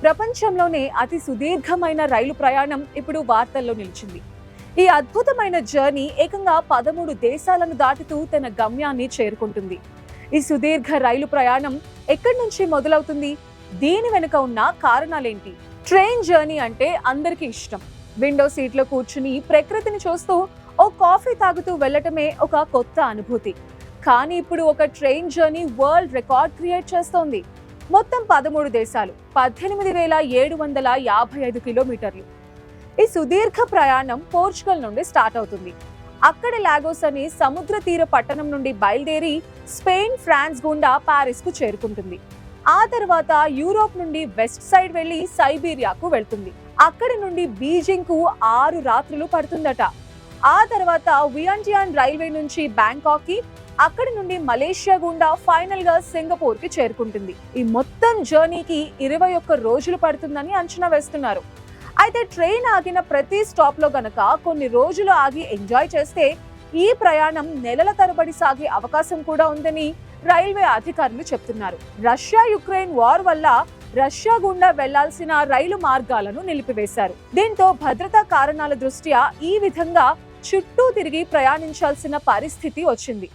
ప్రపంచంలోనే అతి సుదీర్ఘమైన రైలు ప్రయాణం ఇప్పుడు వార్తల్లో నిలిచింది. ఈ అద్భుతమైన జర్నీ ఏకంగా 13 దేశాలను దాటుతూ తన గమ్యాన్ని చేరుకుంటుంది. ఈ సుదీర్ఘ రైలు ప్రయాణం ఎక్కడి నుంచి మొదలవుతుంది? దీని వెనుక ఉన్న కారణాలేంటి? ట్రైన్ జర్నీ అంటే అందరికీ ఇష్టం. విండో సీట్లో కూర్చుని ప్రకృతిని చూస్తూ ఓ కాఫీ తాగుతూ వెళ్ళటమే ఒక కొత్త అనుభూతి. కానీ ఇప్పుడు ఒక train journey world record create చేస్తోంది. మొత్తం 13 దేశాలు, 18,755 కిలోమీటర్లు. ఈ సుదీర్ఘ ప్రయాణం పోర్చుగల్ నుండి స్టార్ట్ అవుతుంది. అక్కడ లాగోస్ అనే సముద్ర తీర పట్టణం నుండి బయలుదేరి స్పెయిన్, ఫ్రాన్స్ గుండా పారిస్ కు చేరుకుంటుంది. ఆ తర్వాత యూరోప్ నుండి వెస్ట్ సైడ్ వెళ్లి సైబీరియాకు వెళ్తుంది. అక్కడి నుండి బీజింగ్ కు 6 రాత్రులు పడుతుందట. ఆ తర్వాత వియంటియాన్ రైల్వే నుంచి బ్యాంకాక్ కి, అక్కడి నుండి మలేషియా గుండా ఫైనల్ గా సింగపూర్ కి చేరుకుంటుంది. ఈ మొత్తం జర్నీకి 21 రోజులు పడుతుందని అంచనా వేస్తున్నారు. అయితే ట్రైన్ ఆగిన ప్రతి స్టాప్ లో గనక కొన్ని రోజులు ఆగి ఎంజాయ్ చేస్తే ఈ ప్రయాణం నెలల తరబడి సాగే అవకాశం కూడా ఉందని రైల్వే అధికారులు చెప్తున్నారు. రష్యా యుక్రెయిన్ వార్ వల్ల రష్యా గుండా వెళ్లాల్సిన రైలు మార్గాలను నిలిపివేశారు. దీంతో భద్రతా కారణాల దృష్ట్యా ఈ విధంగా చుట్టూ తిరిగి ప్రయాణించాల్సిన పరిస్థితి వచ్చింది.